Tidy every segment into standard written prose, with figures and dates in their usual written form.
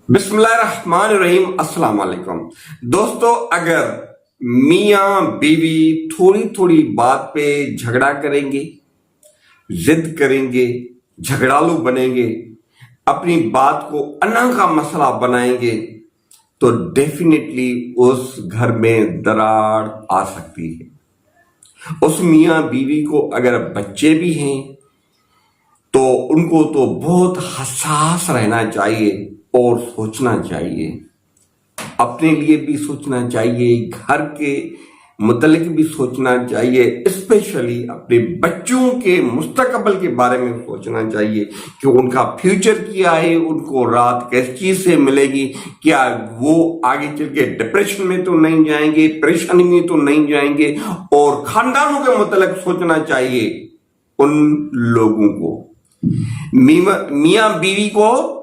बिस्मिल्लाहिर्रहमानिर्रहीम। अस्सलाम वालेकुम दोस्तों, अगर मियाँ बीवी थोड़ी थोड़ी बात पे झगड़ा करेंगे, जिद करेंगे, झगड़ालू बनेंगे, अपनी बात को अना का मसला बनाएंगे, तो डेफिनेटली उस घर में दरार आ सकती है। उस मियाँ बीवी को अगर बच्चे भी हैं तो उनको तो बहुत हसास रहना चाहिए और सोचना चाहिए, अपने लिए भी सोचना चाहिए, घर के मुतल्लिक भी सोचना चाहिए, स्पेशली अपने बच्चों के मुस्तकबल के बारे में सोचना चाहिए कि उनका फ्यूचर क्या है, उनको रात किस चीज से मिलेगी, क्या वो आगे चल के डिप्रेशन में तो नहीं जाएंगे, परेशानी में तो नहीं जाएंगे। और खानदानों के मुतल्लिक सोचना चाहिए उन लोगों को, मियाँ बीवी को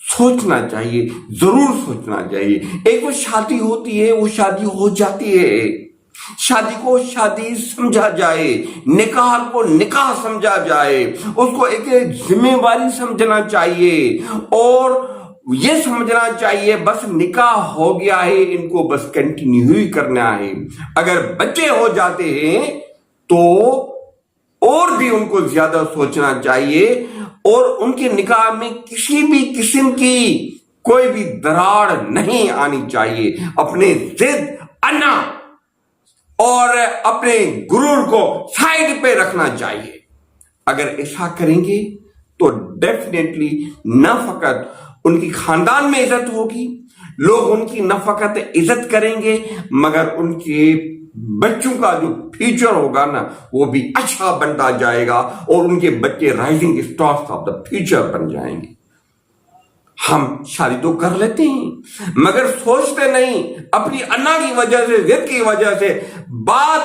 सोचना चाहिए, जरूर सोचना चाहिए। एक वो शादी होती है, वो शादी हो जाती है, शादी को शादी समझा जाए, निकाह को निकाह समझा जाए, उसको एक जिम्मेवारी समझना चाहिए और ये समझना चाहिए बस निकाह हो गया है, इनको बस कंटिन्यू ही करना है। अगर बच्चे हो जाते हैं तो और भी उनको ज्यादा सोचना चाहिए और उनके निकाह में किसी भी किस्म की कोई भी दरार नहीं आनी चाहिए। अपने जिद, अना और अपने गुरूर को साइड पे रखना चाहिए। अगर ऐसा करेंगे तो डेफिनेटली न फकत उनकी खानदान में इज्जत होगी, लोग उनकी न फकत इज्जत करेंगे, मगर उनके बच्चों का जो फ्यूचर होगा ना, वो भी अच्छा बनता जाएगा और उनके बच्चे rising stars of the future बन जाएंगे। हम शादी तो कर लेते हैं मगर सोचते नहीं, अपनी अन्ना की वजह से, जिद की वजह से बात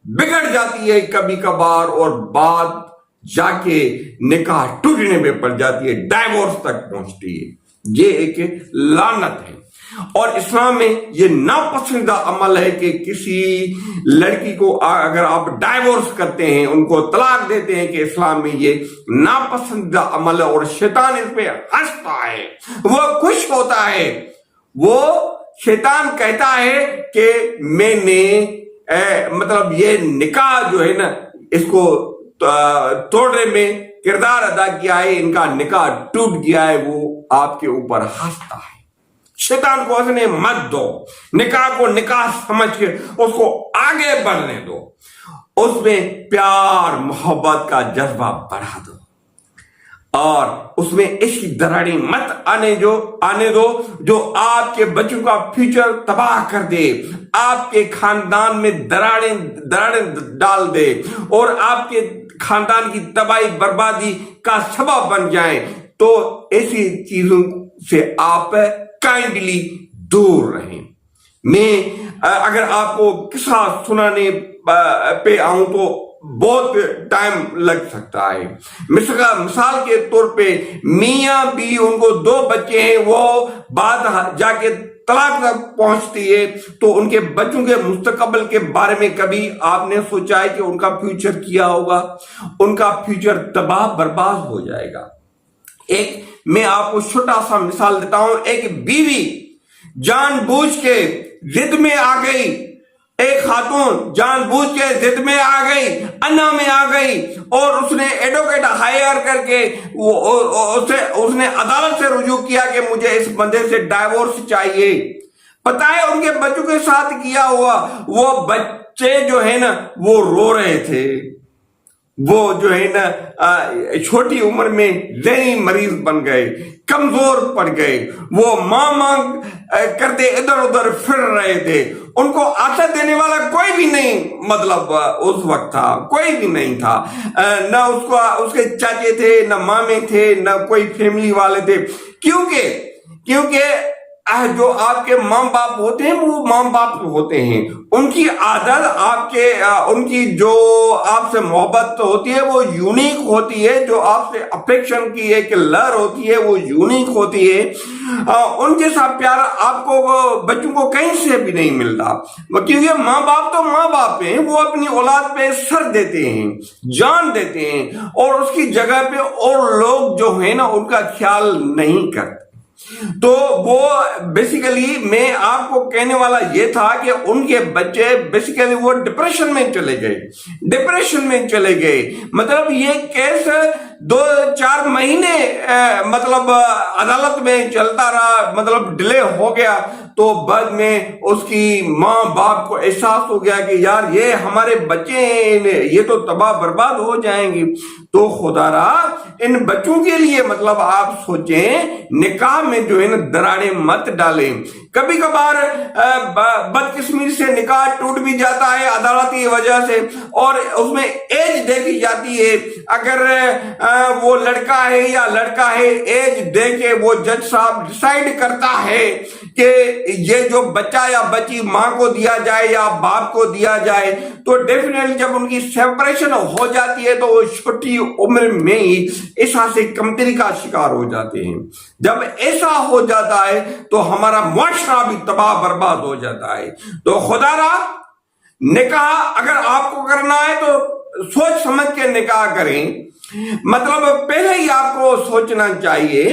बिगड़ जाती है कभी कभार और बात जाके निकाह टूटने पे पड़ जाती है, डाइवोर्स तक पहुंचती है। ये एक लानत है और इस्लाम में ये नापसंदीदा अमल है कि किसी लड़की को अगर आप डाइवोर्स करते हैं, उनको तलाक देते हैं, कि इस्लाम में ये नापसंदीदा अमल है और शैतान इस पे हंसता है, वो खुश होता है। वो शैतान कहता है कि मैंने मतलब ये निकाह जो है ना, इसको तोड़ने में किरदार अदा किया है, इनका निकाह टूट गया है, वो आपके ऊपर हंसता है। शैतान को हंसने मत दो, निकाह को निकाह समझ के उसको आगे बढ़ने दो, उसमें प्यार मोहब्बत का जज्बा बढ़ा दो और उसमें इश्क दराड़ी मत आने दो जो आपके बच्चों का फ्यूचर तबाह कर दे, आपके खानदान में दराड़ें डाल दे और आपके खानदान की तबाही बर्बादी का सबब बन जाए। तो ऐसी चीजों से आप काइंडली दूर रहें। मैं अगर आपको किस्सा सुनाने पे आऊं तो बहुत टाइम लग सकता है। मिसाल के तौर पे मियाँ भी, उनको 2 बच्चे हैं, वो बात जाके तलाक तक पहुंचती है, तो उनके बच्चों के मुस्तकबल के बारे में कभी आपने सोचा है कि उनका फ्यूचर क्या होगा? उनका फ्यूचर तबाह बर्बाद हो जाएगा। एक मैं आपको छोटा सा मिसाल देता हूं। एक बीवी जानबूझ के जिद में आ गई, एक खातून जानबूझ के जिद में आ गई, अन्ना में आ गई और उसने एडवोकेट हायर करके उसने अदालत से रुजू किया कि मुझे इस बंदे से डाइवोर्स चाहिए। पता है उनके बच्चों के साथ किया हुआ? वो बच्चे जो है ना, वो रो रहे थे, वो जो है ना छोटी उम्र में ज़हनी मरीज बन गए, कमजोर पड़ गए, वो मांग करते इधर उधर फिर रहे थे। उनको आदत देने वाला कोई भी नहीं, मतलब उस वक्त था, कोई भी नहीं था, न उसके चाचे थे, न मामे थे, न कोई फैमिली वाले थे। क्योंकि जो आपके माँ बाप होते हैं वो माँ बाप होते हैं, उनकी आदत उनकी जो आपसे मोहब्बत होती है वो यूनिक होती है, जो आपसे अफेक्शन की एक लहर होती है वो यूनिक होती है। उनके साथ प्यार आपको बच्चों को कहीं से भी नहीं मिलता, क्योंकि माँ बाप तो माँ बाप हैं, वो अपनी औलाद पे सर देते हैं, जान देते हैं और उसकी जगह पे और लोग जो है ना उनका ख्याल नहीं करते। تو وہ بیسیکلی میں آپ کو کہنے والا یہ تھا کہ ان کے بچے بیسیکلی وہ ڈپریشن میں چلے گئے مطلب یہ کیس 2-4 مہینے مطلب عدالت میں چلتا رہا، مطلب ڈیلے ہو گیا، تو بعد میں اس کی ماں باپ کو احساس ہو گیا کہ یار یہ ہمارے بچے ہیں، یہ تو تباہ برباد ہو جائیں گے۔ تو خدا را ان بچوں کے لیے مطلب آپ سوچیں، نکاح میں جو ہے نا دراڑیں مت ڈالیں۔ کبھی کبھار بدقسمی سے نکاح ٹوٹ بھی جاتا ہے عدالتی وجہ سے، اور اس میں ایج دیکھی جاتی ہے، اگر وہ لڑکا ہے یا لڑکا ہے، ایج دے کے وہ جج صاحب ڈیسائیڈ کرتا ہے کہ یہ جو بچہ یا بچی ماں کو دیا جائے یا باپ کو دیا جائے، تو ڈیفینیٹلی جب ان کی سیپریشن ہو جاتی ہے تو وہ چھوٹی عمر میں ہی احساس کمتری کا شکار ہو جاتے ہیں۔ جب ایسا ہو جاتا ہے تو ہمارا معاشرہ بھی تباہ برباد ہو جاتا ہے۔ تو خدا را نکاح اگر آپ کو کرنا ہے تو سوچ سمجھ کے نکاح کریں، مطلب پہلے ہی آپ کو سوچنا چاہیے،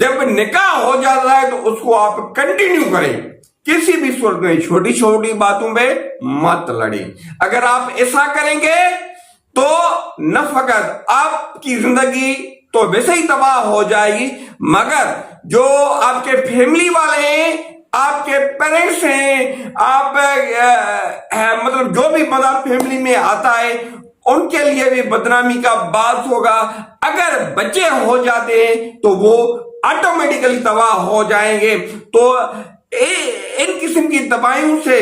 جب نکاح ہو جاتا ہے تو اس کو آپ کنٹینیو کریں، کسی بھی صورت میں چھوٹی چھوٹی باتوں پہ مت لڑیں۔ اگر آپ ایسا کریں گے تو نہ فقط آپ کی زندگی تو ویسے ہی تباہ ہو جائے گی، مگر جو آپ کے فیملی والے ہیں، آپ کے پیرنٹس ہیں، آپ مطلب جو بھی بندہ فیملی میں آتا ہے ان کے لیے بھی بدنامی کا باعث ہوگا۔ اگر بچے ہو جاتے ہیں تو وہ آٹومیٹیکلی تباہ ہو جائیں گے۔ تو ان قسم کی تباہیوں سے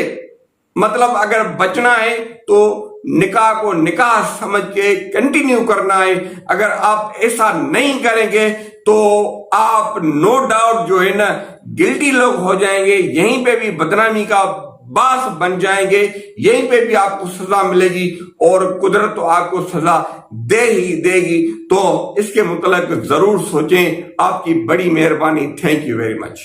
مطلب اگر بچنا ہے تو نکاح کو نکاح سمجھ کے کنٹینیو کرنا ہے۔ اگر آپ ایسا نہیں کریں گے تو آپ نو ڈاؤٹ جو ہے نا گلٹی لوگ ہو جائیں گے، یہیں پہ بھی بدنامی کا باعث بن جائیں گے، یہیں پہ بھی آپ کو سزا ملے گی، اور قدرت تو آپ کو سزا دے ہی دے گی۔ تو اس کے متعلق ضرور سوچیں۔ آپ کی بڑی مہربانی، تھینک یو ویری مچ۔